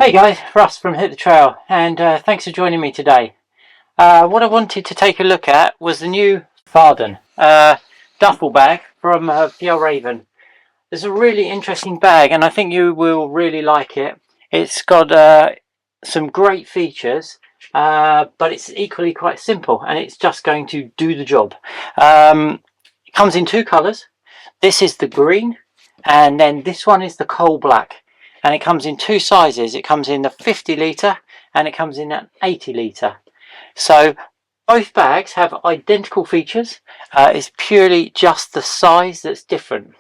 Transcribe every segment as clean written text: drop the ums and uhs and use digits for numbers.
Hey guys, Russ from Hit the Trail, and thanks for joining me today. What I wanted to take a look at was the new Färden duffel bag from Fjällräven. It's a really interesting bag, and I think you will really like it. It's got some great features, but it's equally quite simple, and it's just going to do the job. It comes in two colours. This is the green, and then this one is the coal black. And it comes in two sizes. It comes in the 50 litre and it comes in an 80 litre. So both bags have identical features. It's purely just the size that's different.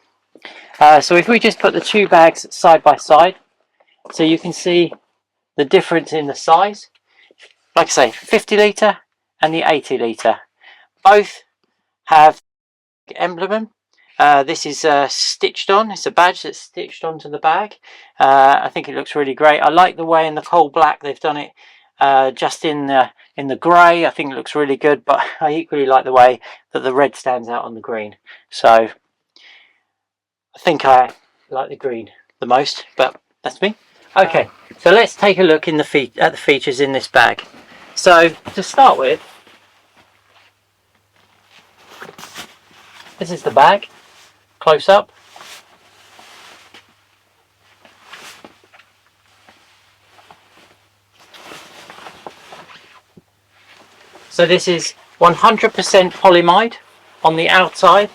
So if we just put the two bags side by side, so you can see the difference in the size. Like I say, 50 litre and the 80 litre. Both have emblem. This is stitched on. It's a badge that's stitched onto the bag. I think it looks really great. I like the way in the coal black they've done it just in the grey. I think it looks really good, but I equally like the way that the red stands out on the green. So I think I like the green the most, but that's me. Okay, so let's take a look in at the features in this bag. So to start with, this is the bag. Close up. So this is 100% polyamide on the outside.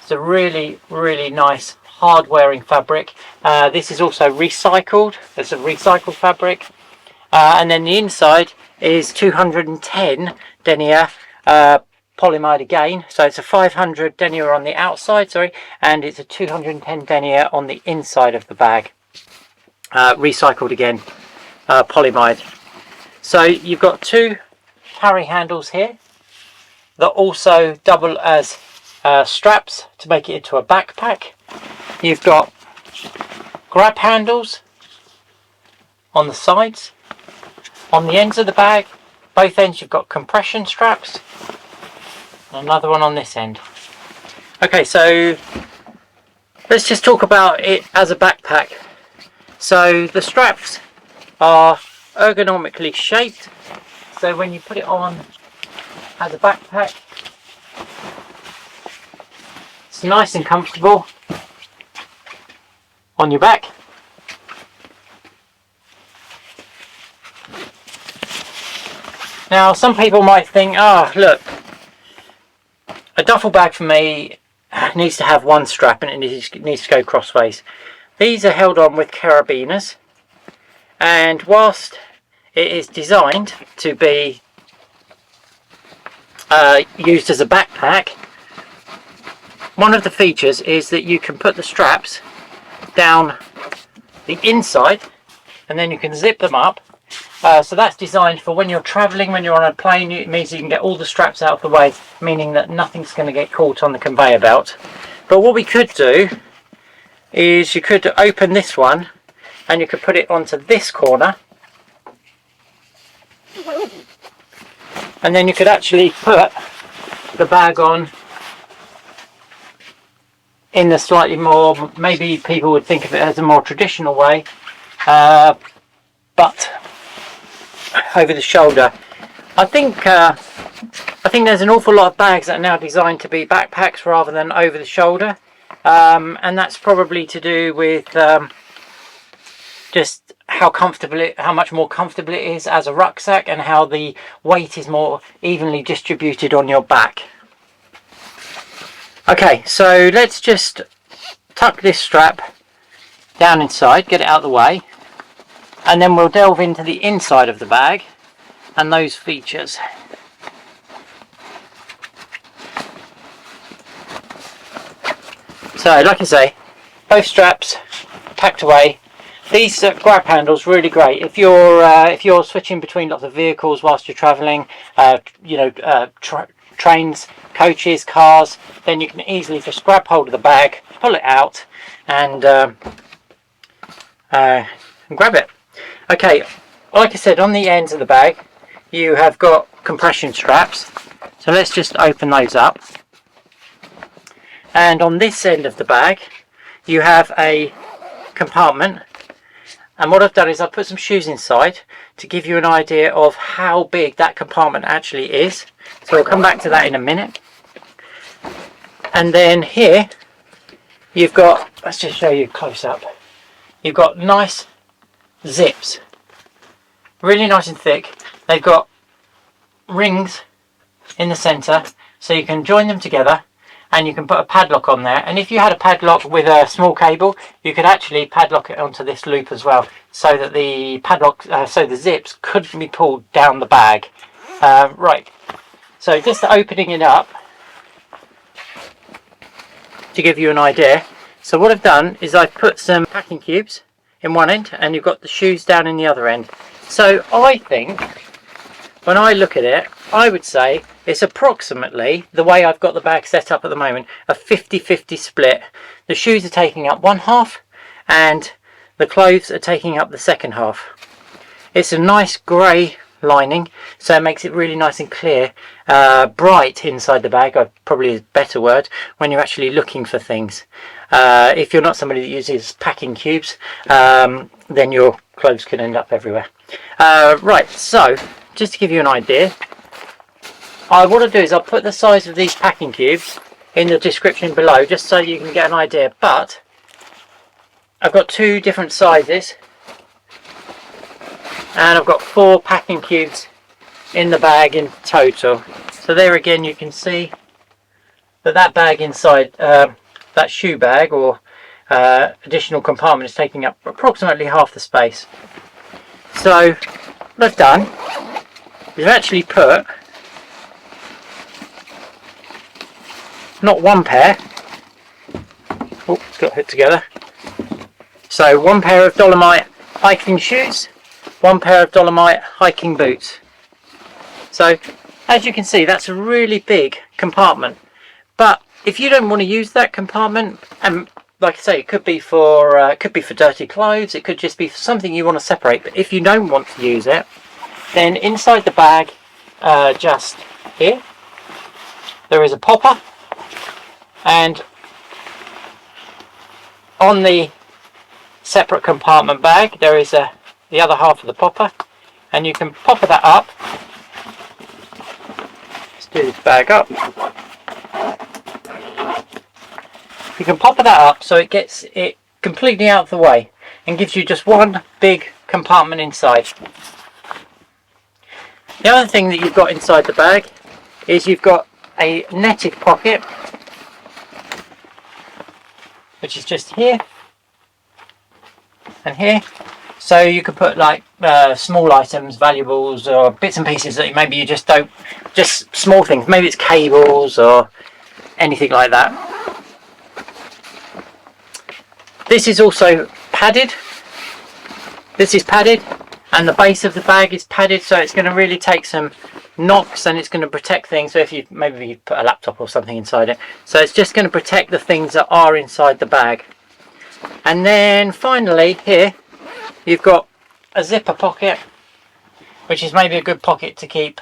It's a really nice hard wearing fabric. This is also recycled. It's a recycled fabric. And then the inside is 210 denier polyamide again, so it's a 500 denier on the outside, and it's a 210 denier on the inside of the bag, recycled again, polyamide. So you've got two carry handles here that also double as straps to make it into a backpack. You've got grab handles on the sides. On the ends of the bag, both ends, you've got compression straps. Another one on this end. Okay, so let's just talk about it as a backpack. So the straps are ergonomically shaped, so when you put it on as a backpack, it's nice and comfortable on your back. Now some people might think, look, a duffel bag for me needs to have one strap and it needs to go crossways. These are held on with carabiners, and whilst it is designed to be used as a backpack, one of the features is that you can put the straps down the inside and then you can zip them up. So that's designed for when you're travelling, when you're on a plane. It means you can get all the straps out of the way, meaning that nothing's going to get caught on the conveyor belt. But what we could do is you could open this one and you could put it onto this corner, and then you could actually put the bag on in the slightly more, maybe people would think of it as a more traditional way, but over the shoulder. I think there's an awful lot of bags that are now designed to be backpacks rather than over the shoulder, and that's probably to do with just how much more comfortable it is as a rucksack, and how the weight is more evenly distributed on your back. Okay, so let's just tuck this strap down inside, get it out of the way, and then we'll delve into the inside of the bag and those features. So like I say, both straps packed away. These grab handles really great if you're switching between lots of vehicles whilst you're travelling, trains, coaches, cars. Then you can easily just grab hold of the bag, pull it out, and grab it. Okay, like I said, on the ends of the bag you have got compression straps, so let's just open those up. And on this end of the bag you have a compartment And what I've done is I've put some shoes inside to give you an idea of how big that compartment actually is. So we'll come back to that in a minute. And then here you've got, let's just show you close up, you've got nice zips, really nice and thick. They've got rings in the centre so you can join them together, and you can put a padlock on there. And if you had a padlock with a small cable, you could actually padlock it onto this loop as well, so that the padlock, so the zips couldn't be pulled down the bag. Right, so just opening it up to give you an idea. So what I've done is I've put some packing cubes in one end, and you've got the shoes down in the other end. So I think, when I look at it, I would say it's approximately, the way I've got the bag set up at the moment, a 50-50 split. The shoes are taking up one half and the clothes are taking up the second half. It's a nice grey lining, so it makes it really nice and clear, bright inside the bag, probably is a better word, when you're actually looking for things. If you're not somebody that uses packing cubes, then your clothes could end up everywhere. Right, so just to give you an idea, what I'll do is I'll put the size of these packing cubes in the description below, just so you can get an idea. But I've got two different sizes, and I've got 4 packing cubes in the bag in total. So there again you can see that that bag inside, that shoe bag or additional compartment, is taking up approximately half the space. So what I've done is I've actually put not one pair, oh, it's got hit together, so one pair of Dolomite hiking shoes, one pair of Dolomite hiking boots. So as you can see, that's a really big compartment. But if you don't want to use that compartment, and like I say, it could be for dirty clothes, it could just be for something you want to separate. But if you don't want to use it, then inside the bag, just here, there is a popper, and on the separate compartment bag there is the other half of the popper, and you can popper that up. Let's do this bag up. You can popper that up so it gets it completely out of the way and gives you just one big compartment inside. The other thing that you've got inside the bag is you've got a netted pocket, which is just here and here, so you could put like small items, valuables, or bits and pieces that maybe you just don't, just small things, maybe it's cables or anything like that. This is also padded. This is padded, and the base of the bag is padded, so it's going to really take some knocks, and it's going to protect things. So if you maybe put a laptop or something inside it, so it's just going to protect the things that are inside the bag. And then finally here you've got a zipper pocket, which is maybe a good pocket to keep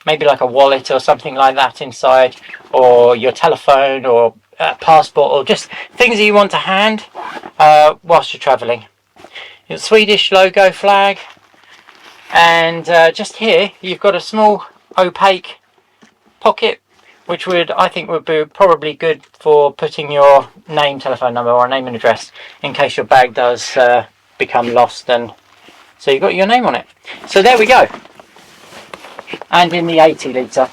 maybe like a wallet or something like that inside, or your telephone or passport, or just things that you want to hand whilst you're travelling. Your Swedish logo flag, and just here you've got a small opaque pocket, which I think would be probably good for putting your name, telephone number, or name and address in case your bag does become lost, and so you've got your name on it. So there we go. And in the 80 litre.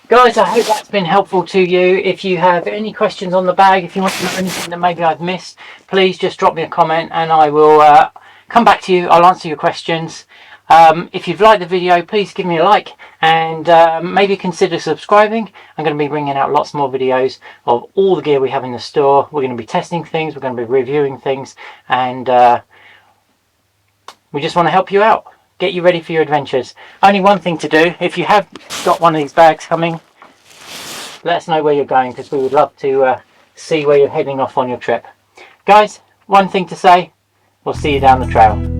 Guys, I hope that's been helpful to you. If you have any questions on the bag, if you want to know anything that maybe I've missed, please just drop me a comment and I will come back to you. I'll answer your questions. If you've liked the video, please give me a like, and maybe consider subscribing. I'm going to be bringing out lots more videos of all the gear we have in the store. We're going to be testing things, we're going to be reviewing things, and we just want to help you out, get you ready for your adventures. Only one thing to do: if you have got one of these bags coming, let us know where you're going, because we would love to see where you're heading off on your trip. Guys, one thing to say: we'll see you down the trail.